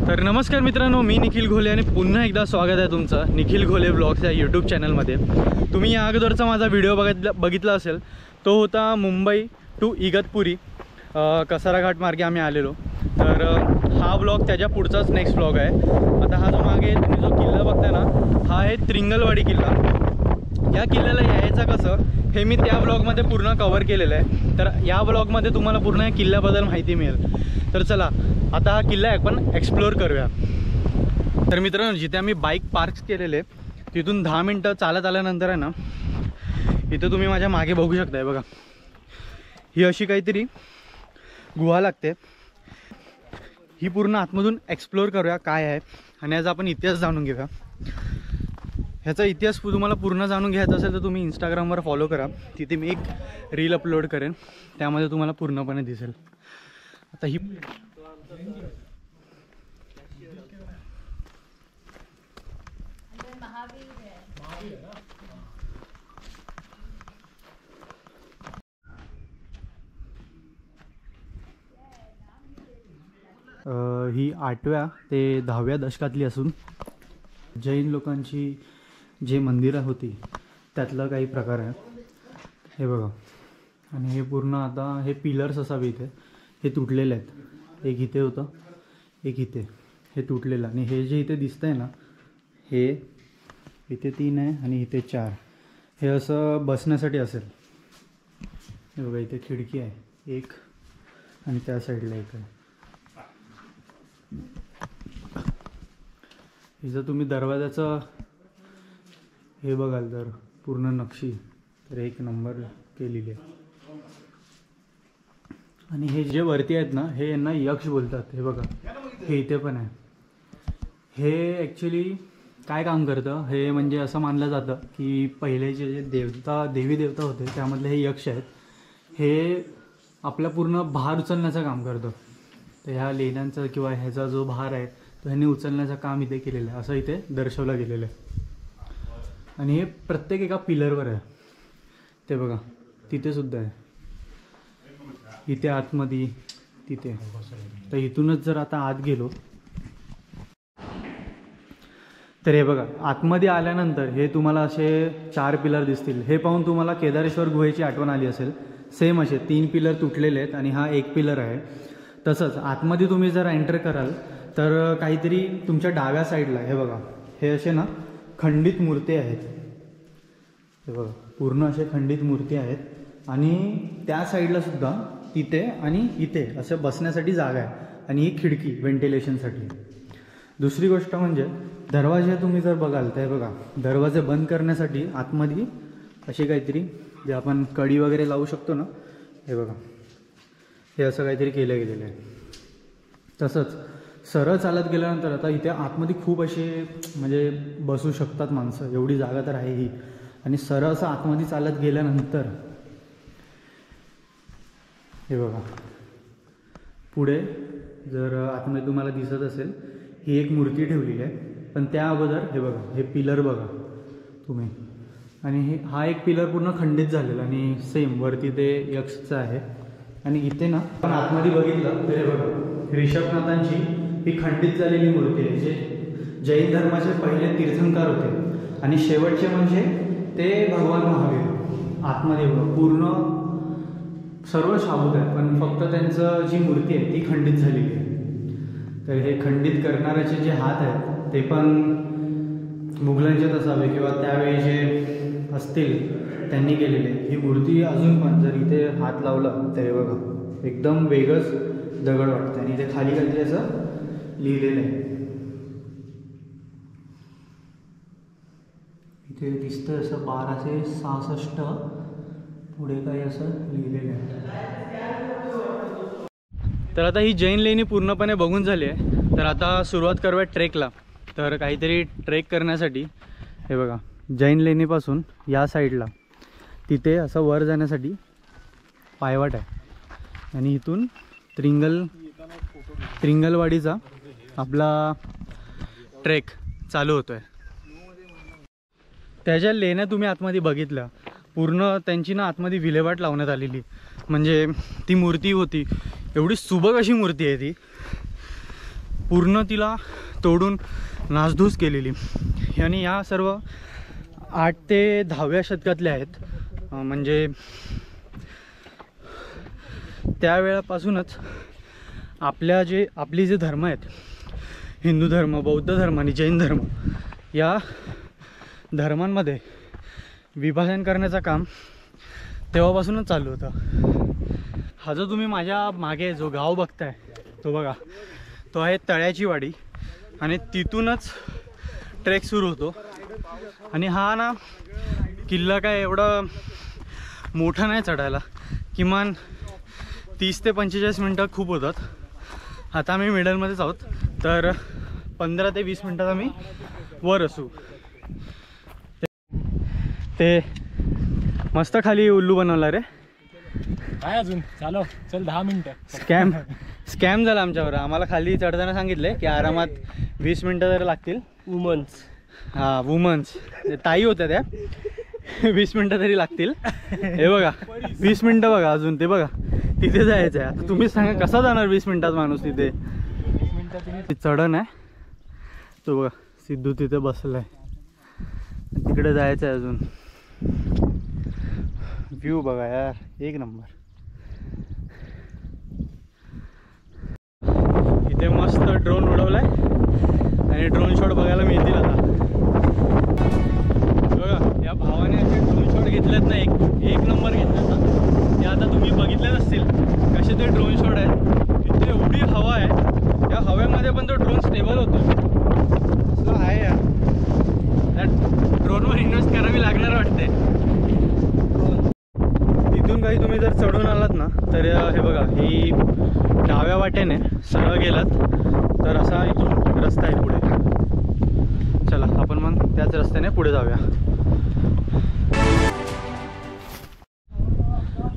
तर नमस्कार मित्रांनो, मी निखिल घोले आणि पुन्हा एकदा स्वागत आहे तुमचं निखिल घोले ब्लॉग्स या यूट्यूब चॅनलमध्ये। तुम्ही या अगोदरचा माझा व्हिडिओ बघितला असेल, तो होता मुंबई टू इगतपुरी कसारा घाट मार्गे आम्ही आलेलो। तर हा ब्लॉग त्याच्या पुढचाच नेक्स्ट ब्लॉग आहे। आता हा जो मागे तुम्ही जो किल्ला बघता ना, हा आहे त्रिंगलवाडी किल्ला। या किल्ल्याला यायचं कसं हे मी त्या ब्लॉगमध्ये पूर्ण कव्हर केलेलं आहे। तर या ब्लॉगमध्ये तुम्हाला पूर्ण या किल्ल्याबद्दल माहिती मिळेल। तर चला आता हा किल्ला आपण एक्सप्लोअर करूया। तर मित्रांनो, जिथे आम्ही बाईक पार्क केलेले तिथून 10 मिनटं चालत आल्यानंतर आहे ना, इथे तुम्ही माझ्या मागे बघू शकताय बघा, ही अशी काहीतरी गुहा लागते। ही पूर्ण आतमधून एक्सप्लोअर करूया काय आहे आणि याचा आपण इतिहास जाणून घेऊया। ह्याचा इतिहास तुम्हाला पूर्ण जाणून घ्यायचा असेल तर तुम्ही इंस्टाग्रामवर फॉलो करा, तिथे मी एक रील अपलोड करेन, त्यामध्ये तुम्हाला पूर्णपणे दिसेल। आता ही ही 8व्या ते 10व्या दशकातली असून जैन लोकांची जे मंदिरं होती त्यातला काही प्रकार आहे। हे बघा, आणि हे पूर्ण आता हे पिलर्स असावे इथे, हे तुटलेले आहेत। एक इथे होतं, एक इथे, हे तुटलेलं। आणि हे जे इथे दिसतंय ना, हे इथे 3 आहे आणि इथे 4, हे असं बसण्यासाठी असेल। हे बघा, इथे खिडकी आहे एक आणि त्या साईडला एक आहे। जर तुम्ही दरवाजाचं हे बघाल तर पूर्ण नक्षी तर एक नंबर केलेली आहे। आणि हे जे वरती आहेत ना, हे यांना यक्ष बोलतात। हे बघा, हे इथे पण आहे। हे ॲक्च्युली काय काम करतं, हे म्हणजे असं मानलं जातं की पहिलेचे जे देवी देवता होते त्यामधले हे यक्ष आहेत, हे आपला पूर्ण भार उचलण्याचं काम करतं। तर ह्या लेण्यांचा किंवा ह्याचा जो भार आहे तो ह्यांनी उचलण्याचं काम इथे केलेलं आहे, असं इथे दर्शवलं गेलेलं आहे। आणि हे प्रत्येक एका पिलरवर आहे। ते बघा, तिथे सुद्धा आहे, इथे आतमध्ये, तिथे। तर इथूनच जर आता आत गेलो तर हे बघा, आतमध्ये आल्यानंतर हे तुम्हाला असे 4 पिलर दिसतील। हे पाहून तुम्हाला केदारेश्वर गुहेची आठवण आली असेल। सेम असे 3 पिलर तुटलेले आहेत आणि हा एक पिलर आहे। तसंच आतमध्ये तुम्ही जर एंटर कराल तर काहीतरी तुमच्या डाव्या साईडला हे बघा, हे असे ना खंडित मूर्ती आहेत। हे बघा, पूर्ण असे खंडित मूर्ती आहेत। आणि त्या साईडला सुद्धा तिथे आणि इथे असं बसण्यासाठी जागा आहे आणि ही खिडकी व्हेंटिलेशनसाठी। दुसरी गोष्ट म्हणजे दरवाजे तुम्ही जर बघाल तर बघा, दरवाजे बंद करण्यासाठी आतमध्ये असे काहीतरी जे आपण कडी वगैरे लावू शकतो ना, हे बघा, हे असं काहीतरी केलं गेलेलं आहे। तसंच सरळ चालत गेल्यानंतर आता इथे आतमध्ये खूप असे म्हणजे बसू शकतात माणसं, एवढी जागा तर आहे ही। आणि सरळ असं आतमध्ये चालत गेल्यानंतर हे बघा, पुढे जर आतमध्ये तुम्हाला दिसत असेल ही एक मूर्ती ठेवलेली आहे। पण त्या अगोदर हे बघा, हे पिलर बघा तुम्ही, आणि हा एक पिलर पूर्ण खंडित झालेला आणि सेम वरती ते यक्षचं आहे। आणि इथे ना आपण आतमध्ये बघितलं तर हे बघा, ऋषभनाथांची ही खंडित झालेली मूर्ती आहे, जे जैन धर्माचे पहिले तीर्थंकर होते। आणि शेवटचे म्हणजे ते भगवान महावीर। आतमध्ये बघा, पूर्ण सर्व शाबूत आहे, पण फक्त त्यांचं जी मूर्ती आहे ती खंडित झालेली आहे। तर हे खंडित करणाऱ्याचे जे हात आहेत ते पण मुघलांचेच असावे किंवा त्यावेळी जे असतील त्यांनी केलेले। ही मूर्ती अजून पण जर इथे हात लावला तर बघा, एकदम वेगळंच दगड वाटतं। आणि इथे खाली काहीतरी असं लिहिलेलं आहे, इथे दिसतं असं 1266 पुढे काही असं लिहिलेलं आहे। तर आता ही जैन लेणी पूर्णपणे बघून झाली आहे। तर आता सुरुवात करूया ट्रेकला। तर काहीतरी ट्रेक करण्यासाठी हे बघा, जैन लेणीपासून या साईडला तिथे असं वर जाण्यासाठी पायवाट आहे। आणि इथून त्रिंगलवाडीचा आपला ट्रेक चालू होतोय। त्याच्या लेण्या तुम्ही आतमध्ये बघितल्या, पूर्ण त्यांची ना आतमध्ये विल्हेवाट लावण्यात आलेली। म्हणजे ती मूर्ती होती, एवढी सुबक अशी मूर्ती आहे ती, पूर्ण तिला तोडून नासधूस केलेली. आणि या सर्व 8 ते 10व्या शतकातल्या आहेत. म्हणजे त्यावेळापासूनच आपली जे धर्म आहेत, हिंदू धर्म, बौद्ध धर्म आणि जैन धर्म, या धर्मांमध्ये विभाजन करण्याचं काम तेव्हापासूनच चालू होतं. हा जो तुम्ही माझ्या मागे जो गाव बघताय तो बघा, तो आहे तळ्याची वाडी. आणि तिथूनच ट्रेक सुरू होतो. आणि हा ना किल्ला काय एवढा मोठा नाही चढायला, किमान 30 ते 45 मिनटं खूप होतात. आता आम्ही मिडलमध्येच आहोत, तर 15 ते 20 मिनटात आम्ही वर असू. ते मस्त खाली उल्लू बनवला रे. काय अजून चालव, चल 10 मिनटं. स्कॅम झाला आमच्यावर. आम्हाला खाली चढताना सांगितले की आरामात 20 मिनटं जर लागतील. वुमन्स ताई होत्या त्या. 20 मिनटं तरी लागतील. हे बघा 20 मिनटं बघा अजून. ते बघा तिथे जायचं आहे. आता तुम्हीच सांगा कसा जाणार 20 मिनटात माणूस तिथे. 20 मिनटं चढण आहे. तो बघा सिद्धू तिथे बसलाय. तिकडे जायचं आहे अजून. व्ह्यू बघा यार, एक नंबर. इथे मस्त ड्रोन उडवलाय आणि ड्रोन शॉट बघायला मिळतील आता. बघा या भावाने असे ड्रोन शॉट घेतलेत ना, एक नंबर घेतलेत ना. ते आता तुम्ही बघितलेच असतील कसे ते ड्रोन शॉट आहेत. तिथे एवढी हवा आहे, त्या हवेमध्ये पण तो ड्रोन स्टेबल होतो. असं आहे यार, त्या ड्रोनवर इन्व्हेस्ट करावी लागणार वाटते. तिथून काही तुम्ही जर चढून आलात ना तर हे बघा, ही डाव्या वाटेने सरळ गेलात तर असा इथून रस्ता आहे पुढे. चला आपण मग त्याच रस्त्याने पुढे जाऊया.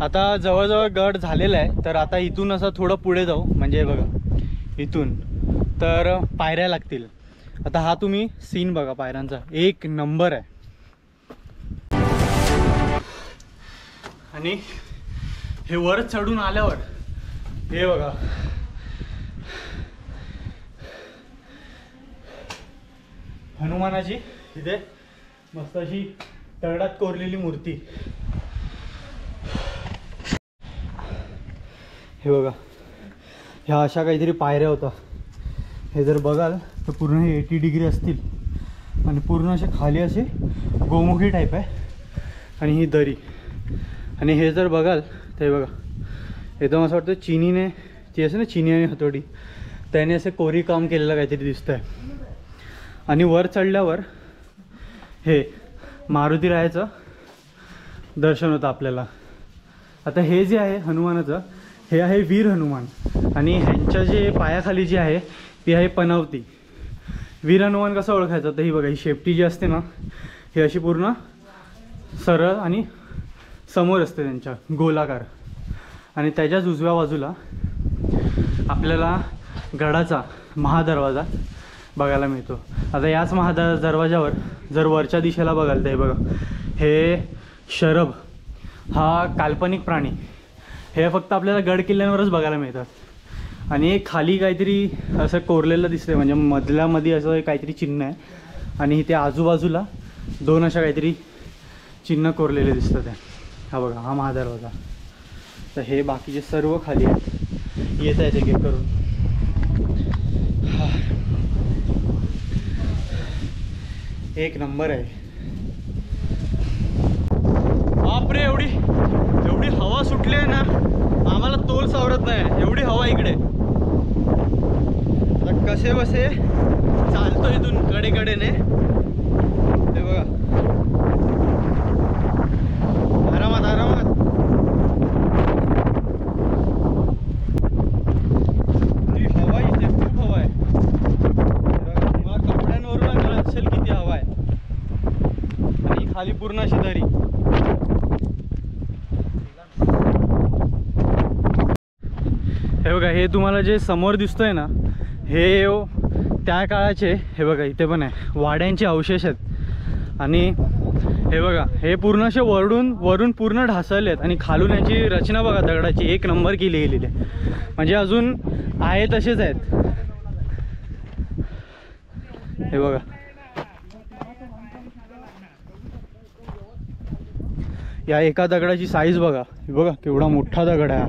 आता जवळजवळ गड झालेला आहे, तर आता इथून असं थोडं पुढे जाऊ. म्हणजे बघा इथून तर पायऱ्या लागतील. आता हा तुम्ही सीन बघा पायऱ्यांचा, एक नंबर आहे. आणि हे वर चढून आल्यावर हे बघा, हनुमानाची इथे मस्त अशी दगडात कोरलेली मूर्ती. हे बघा, ह्या अशा काहीतरी पायऱ्या होता. हे जर बघाल तर पूर्ण हे 80 डिग्री असतील आणि पूर्ण असे खाली असे गोमुखी टाईप आहे. आणि ही दरी. आणि हे जर बघाल ते बघा एकदम असं वाटतं चिनीने, ती असं ना चिनी आणि हतोडी, त्याने असे कोरी काम केलेलं काहीतरी दिसतं आहे. आणि वर चढल्यावर हे मारुतीरायाचं दर्शन होतं आपल्याला. आता हे जे आहे हनुमानाचं, हे आहे वीर हनुमान. आणि ह्यांच्या जे पायाखाली जी आहे ती आहे पनवती. वीर हनुमान कसं ओळखायचं तर ही बघा, ही शेपटी जी असते ना ही अशी पूर्ण सरळ आणि समोर असते त्यांच्या गोलाकार. आणि त्याच्याच उजव्या बाजूला आपल्याला गडाचा महादरवाजा बघायला मिळतो. आता याच दरवाजावर जर वरच्या दिशेला बघाल तर हे बघा, हे शरभ हा काल्पनिक प्राणी. हे फक्त आपल्याला गड किल्ल्यांवरच बघायला मिळतात. आणि एक खाली काहीतरी असं कोरलेलं दिसतंय, म्हणजे मधल्यामध्ये असं काहीतरी चिन्ह आहे. आणि इथे आजूबाजूला 2 अशा काहीतरी चिन्ह कोरलेले दिसतात आहे. हा बघा, हा महादरवाजा. तर हे बाकीचे सर्व खाली आहेत, येत आहेत एक एक करून. एक नंबर आहे. बापरे, एवढी हवा सुटली आहे ना, आम्हाला तोल सावरत नाही एवढी हवा इकडे. आता कसे बसे चालतो इथून कडेकडेने. ते बघा, आरामात आरामात. हवा इथे खूप हवा आहे. मला कपड्यांवरून कळत असेल किती हवा आहे. आणि खाली पूर्ण अशी दरी. हे बघा, हे तुम्हाला जे समोर दिसतंय ना, हे त्या काळाचे, हे बघा इथे पण आहे, वाड्यांचे अवशेष आहेत. आणि हे बघा, हे पूर्ण असे वरून पूर्ण ढासळले आहेत. आणि खालून यांची रचना बघा दगडाची, एक नंबर केली गेलेली आहे. म्हणजे अजून आहे तसेच आहेत. हे बघा, या एका दगडाची साईज बघा, हे बघा केवढा मोठा दगड आहे हा.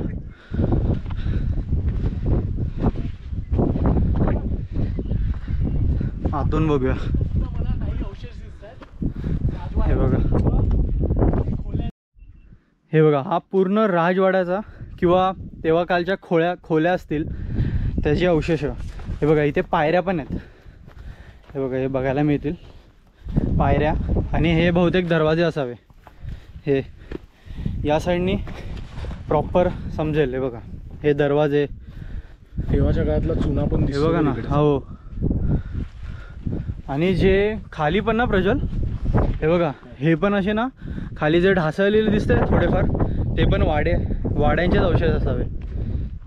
आतून बघूया, हे बघा, हे बघा, हा पूर्ण राजवाड्याचा किंवा तेव्हा कालच्या खोल्या असतील त्याचे अवशेष. हे बघा, इथे पायऱ्या पण आहेत, हे बघा, हे बघायला मिळतील पायऱ्या. आणि हे बहुतेक दरवाजे असावे. हे या साईडनी प्रॉपर समजेल. हे बघा, हे दरवाजे तेव्हाच्या काळातला चुना पण हे बघा ना. हो, आणि जे खाली पण ना प्रज्वल, हे बघा, हे पण असे ना खाली जे ढासळलेले दिसते थोडेफार, ते पण वाड्यांचेच अवशेष असावे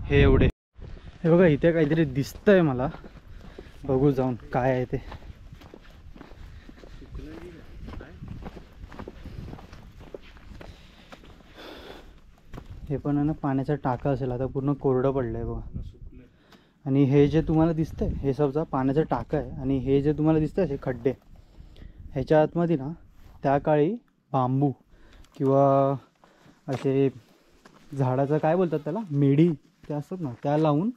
हे एवढे. हे बघा, इथे काहीतरी दिसतंय मला, बघू जाऊन काय आहे ते. हे पण आहे ना पाण्याचा टाका असेल, आता पूर्ण कोरडं पडलं आहे बघा. आणि हे जे तुम्हाला दिसतंय हे सबचा पाण्याचा टाका आहे. आणि हे जे तुम्हाला दिसतंय हे खड्डे, ह्याच्या आतमध्ये ना त्या काळी बांबू किंवा असे झाडाचं काय बोलतात त्याला, मेढी ते असतात ना, त्या लावून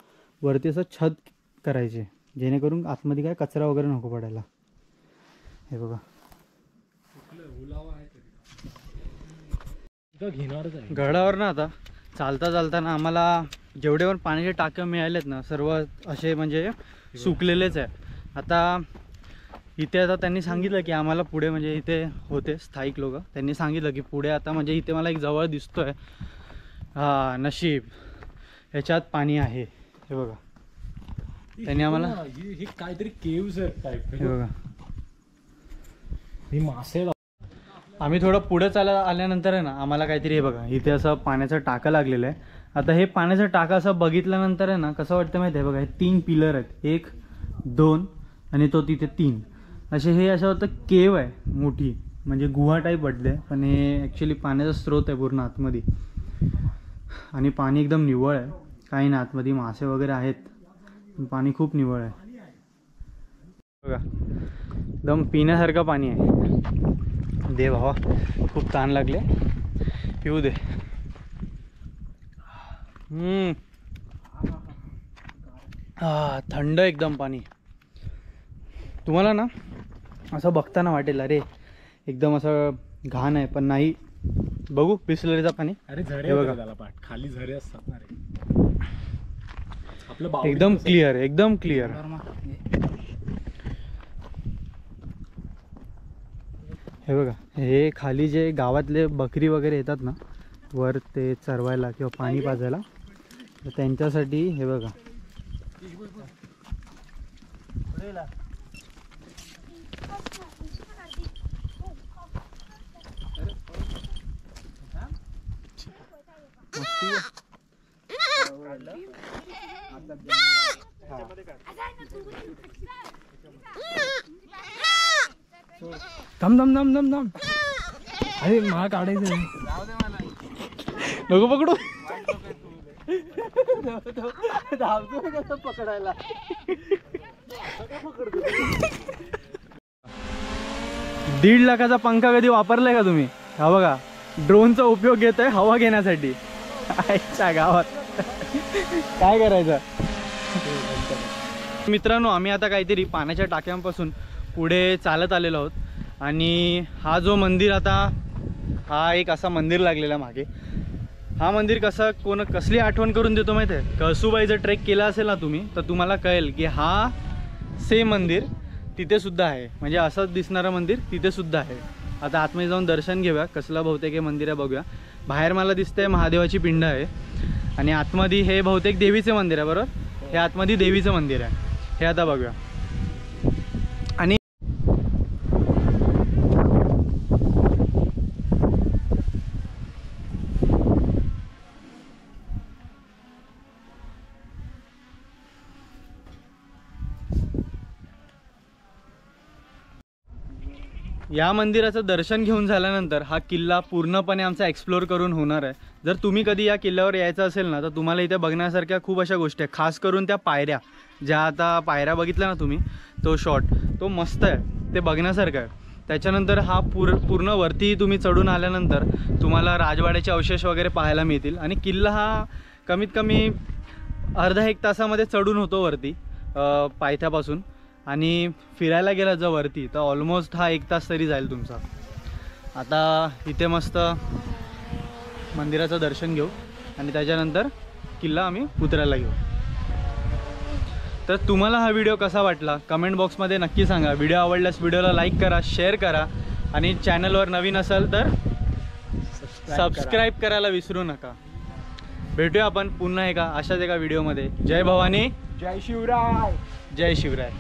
वरती असं छत करायचे, जेणेकरून आतमध्ये काय कचरा वगैरे नको पडायला. हे बघा, गडावर ना आता चालता चालताना आम्हाला जेवढे पण पाण्याचे टाके मिळालेत ना सर्व असे म्हणजे सुकलेलेच आहे. आता इथे आता त्यांनी सांगितलं की आम्हाला पुढे, म्हणजे इथे होते स्थायिक लोक, त्यांनी सांगितलं की पुढे आता म्हणजे इथे मला एक जवळ दिसतोय, हा नशीब, ह्याच्यात पाणी आहे. हे बघा, त्यांनी आम्हाला हे काहीतरी केव्स टाईप, हे बघा, हे मासे. आम्ही थोडं पुढे आल्यानंतर आहे ना आम्हाला काहीतरी, हे बघा, इथे असं पाण्याचा टाका लागलेला आहे. आता हे पाण्याचा टाका असं बघितल्यानंतर आहे ना कसं वाटतं माहिती आहे, बघा, हे 3 पिलर आहेत, 1 2 आणि तो तिथे 3 असे. हे असं होतं केव आहे मोठी, म्हणजे गुहा टाईप वाटते, पण हे ॲक्च्युली पाण्याचा स्रोत आहे पूर्ण आतमध्ये. आणि पाणी एकदम निव्वळ आहे, काही ना आतमध्ये मासे वगैरे आहेत, पण पाणी खूप निव्वळ आहे. बघा, एकदम पिण्यासारखं पाणी आहे. दे भावा, खूप ताण लागले, पिऊ दे. थंड एकदम पाणी. तुम्हाला ना असं बघताना वाटेल अरे एकदम असं घाण आहे, पण नाही. बघू बिसलरीचा पाणी. अरे झरे बघा त्याला, पाठ खाली झरे असतात ना रे. आपलं एकदम क्लिअर, एकदम क्लिअर. हे बघा, हे खाली जे गावातले बकरी वगैरे येतात ना वर ते चरवायला किंवा पाणी पाजायला, तर त्यांच्यासाठी हे बघा. दम दम दम दम दम. अरे मला काढायचं नको पकडू. पकडायला 1.5 लाखाचा पंखा कधी वापरलाय का तुम्ही? हा बघा, ड्रोनचा उपयोग घेत आहे हवा घेण्यासाठी. आईच्या गावात काय करायचं. मित्रांनो, आम्ही आता काहीतरी पाण्याच्या टाक्यांपासून पुढे चालत आलेलो आहोत. आणि हा जो मंदिर, आता हा एक असा मंदिर लागलेला मागे. हा मंदिर कसली आठवण करून देतो माहिती आहे? कळसूबाईचा ट्रेक केला असेल ना तुम्ही, तर तुम्हाला कळेल की हा सेम मंदिर तिथे सुद्धा आहे. म्हणजे असंच दिसणारं मंदिर तिथे सुद्धा आहे. आता आतमध्ये जाऊन दर्शन घेऊया, कसला बहुतेक हे मंदिर आहे बघूया. बाहेर मला दिसतंय महादेवाची पिंड आहे, आणि आतमध्ये हे बहुतेक देवीचे मंदिर आहे. बरोबर, हे आतमध्ये देवीचं मंदिर आहे. हे आता बघूया. आणि या मंदिराचं दर्शन घेऊन झाल्यानंतर हा किल्ला पूर्णपणे आमचा एक्सप्लोर करून होणार आहे. जर तुम्ही कधी या किल्ल्यावर यायचं असेल ना, तर तुम्हाला इथे बघण्यासारख्या खूप अशा गोष्टी आहेत. खास करून त्या पायऱ्या, ज्या आता पायऱ्या बघितल्या ना तुम्ही, तो शॉट, तो मस्त आहे, ते बघण्यासारखं आहे. त्याच्यानंतर हा पूर्ण वरती तुम्ही चढून आल्यानंतर तुम्हाला राजवाड्याचे अवशेष वगैरे पाहायला मिळतील. आणि किल्ला हा कमीत कमी अर्धा एक तासामध्ये चढून होतो वरती पायथ्यापासून. आणि फिरायला गेला जर वरती तर ऑलमोस्ट हा 1 तास तरी जाईल तुमचा. आता इथे मस्त मंदिराचं दर्शन घेऊ आणि त्याच्यानंतर किल्ला आम्ही उतरायला घेऊ. तर तुम्हाला हा व्हिडिओ कसा वाटला कमेंट बॉक्समध्ये नक्की सांगा. व्हिडिओ आवडल्यास व्हिडिओला लाईक करा, शेअर करा आणि चॅनलवर नवीन असाल तर सबस्क्राईब करायला विसरू नका. भेटूया आपण पुन्हा अशाच एका व्हिडिओमध्ये. जय भवानी, जय शिवराय. जय शिवराय.